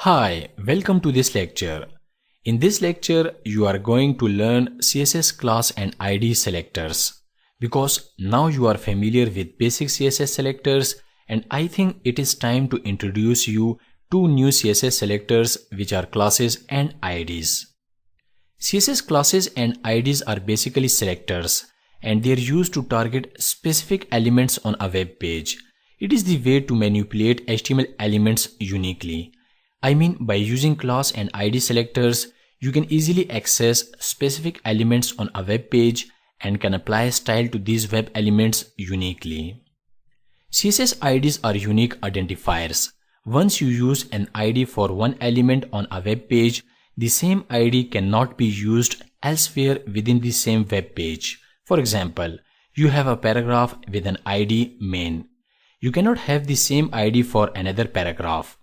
Hi, welcome to this lecture. In this lecture, you are going to learn CSS class and ID selectors because now you are familiar with basic CSS selectors, and I think it is time to introduce you two new CSS selectors which are classes and IDs. CSS classes and IDs are basically selectors and they are used to target specific elements on a web page. It is the way to manipulate HTML elements uniquely. I mean, by using class and ID selectors, you can easily access specific elements on a web page and can apply style to these web elements uniquely. CSS IDs are unique identifiers. Once you use an ID for one element on a web page, the same ID cannot be used elsewhere within the same web page. For example, you have a paragraph with an ID main. You cannot have the same ID for another paragraph.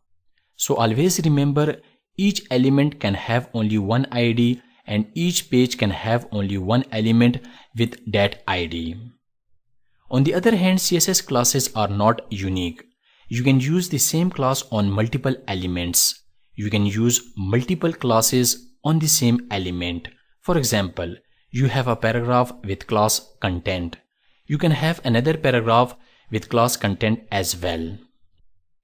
So always remember, each element can have only one ID and each page can have only one element with that ID. On the other hand, CSS classes are not unique. You can use the same class on multiple elements. You can use multiple classes on the same element. For example, you have a paragraph with class content. You can have another paragraph with class content as well.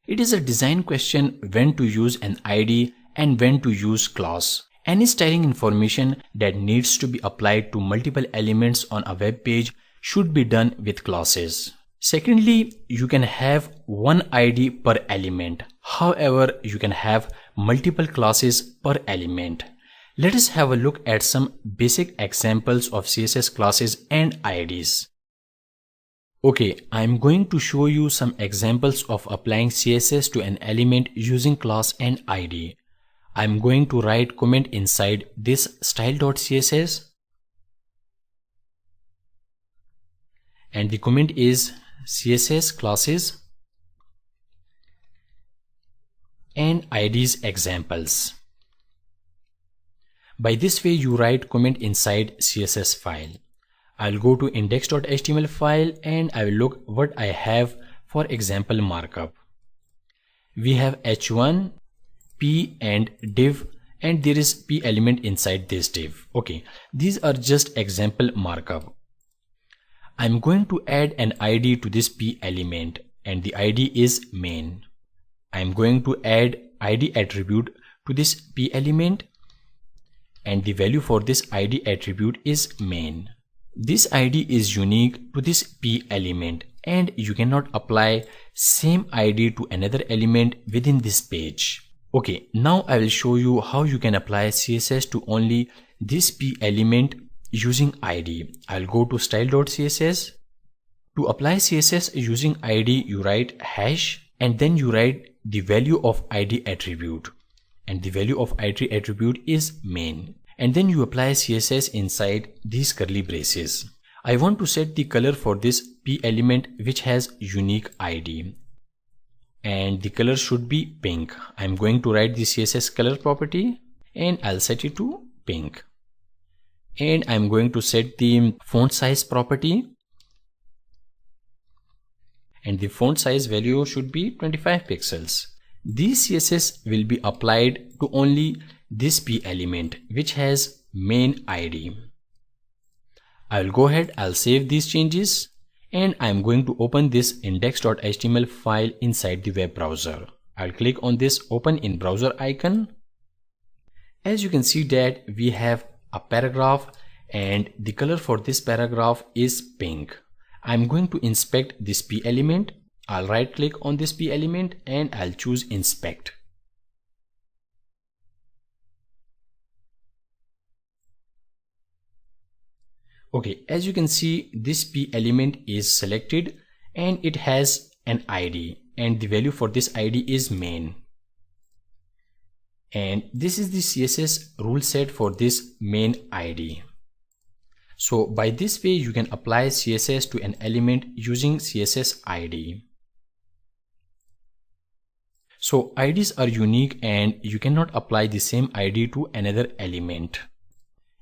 It is a design question when to use an ID and when to use class. Any styling information that needs to be applied to multiple elements on a web page should be done with classes. Secondly, you can have one ID per element. However, you can have multiple classes per element. Let us have a look at some basic examples of CSS classes and IDs. Okay, I am going to show you some examples of applying CSS to an element using class and ID. I am going to write comment inside this style.css and the comment is CSS classes and IDs examples. By this way you write comment inside CSS file. I'll go to index.html file and I will look what I have for example markup. We have h1, p and div, and there is p element inside this div. Okay, these are just example markup. I'm going to add an ID to this p element and the ID is main. I'm going to add ID attribute to this p element and the value for this ID attribute is main. This ID is unique to this p element and you cannot apply same ID to another element within this page. Okay, now I will show you how you can apply CSS to only this p element using ID. I'll go to style.css. To apply CSS using ID, you write hash and then you write the value of ID attribute and the value of ID attribute is main. And then you apply CSS inside these curly braces. I want to set the color for this p element which has unique ID and the color should be pink. I'm going to write the CSS color property and I'll set it to pink. And I'm going to set the font size property and the font size value should be 25 pixels. This CSS will be applied to only this p element which has main ID. I'll go ahead, I'll save these changes and I'm going to open this index.html file inside the web browser. I'll click on this open in browser icon. As you can see that we have a paragraph and the color for this paragraph is pink. I'm going to inspect this p element. I'll right click on this p element and I'll choose inspect. Okay, as you can see this p element is selected and it has an ID and the value for this ID is main. And this is the CSS rule set for this main ID. So by this way you can apply CSS to an element using CSS ID. So IDs are unique and you cannot apply the same ID to another element.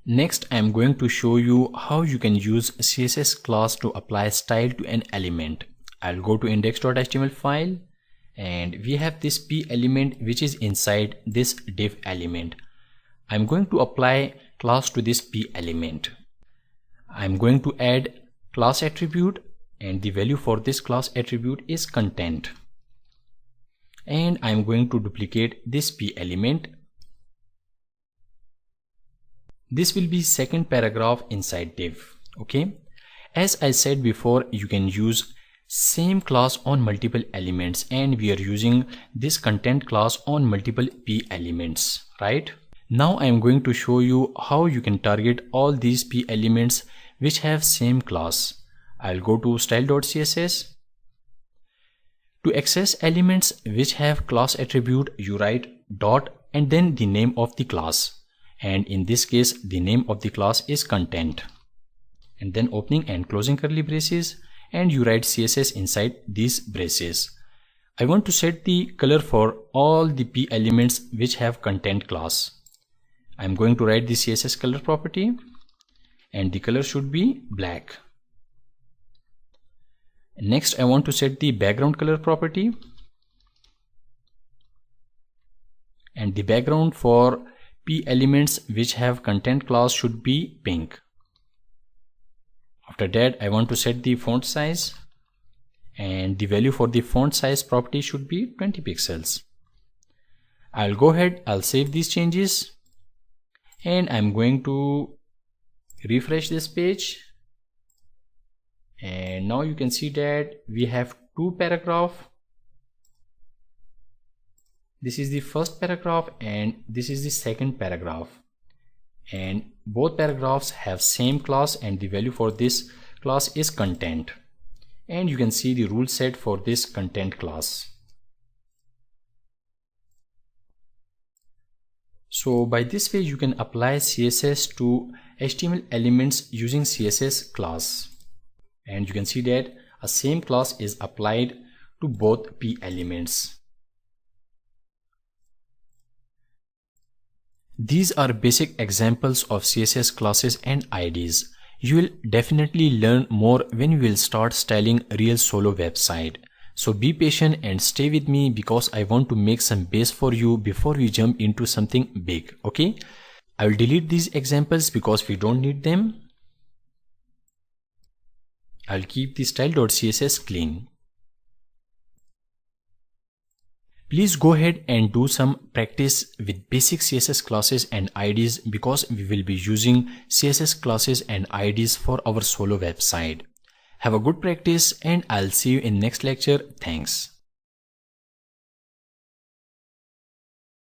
Next, I am going to show you how you can use CSS class to apply style to an element. I'll go to index.html file and we have this p element which is inside this div element. I'm going to apply class to this p element. I'm going to add class attribute, and the value for this class attribute is content. And I'm going to duplicate this p element. This will be second paragraph inside div. Okay, as I said before, you can use same class on multiple elements, and we are using this content class on multiple p elements, right? Now I am going to show you how you can target all these p elements which have same class. I'll go to style.css. To access elements which have class attribute, you write dot and then the name of the class, and in this case the name of the class is content, and then opening and closing curly braces, and you write CSS inside these braces. I want to set the color for all the p elements which have content class. I'm going to write the CSS color property, and the color should be black. Next, I want to set the background color property, and the background for p elements which have content class should be pink. After that, I want to set the font size, and the value for the font size property should be 20 pixels. I'll go ahead, I'll save these changes, and I'm going to refresh this page, and now you can see that we have two paragraphs. This is the first paragraph and this is the second paragraph, and both paragraphs have same class, and the value for this class is content, and you can see the rule set for this content class. So by this way you can apply CSS to HTML elements using CSS class, and you can see that a same class is applied to both p elements. These are basic examples of CSS classes and IDs. You will definitely learn more when you will start styling real solo website. So be patient and stay with me, because I want to make some base for you before we jump into something big. Okay, I will delete these examples because we don't need them. I'll keep the style.css clean. Please go ahead and do some practice with basic CSS classes and IDs, because we will be using CSS classes and IDs for our solo website. Have a good practice, and I'll see you in next lecture. Thanks.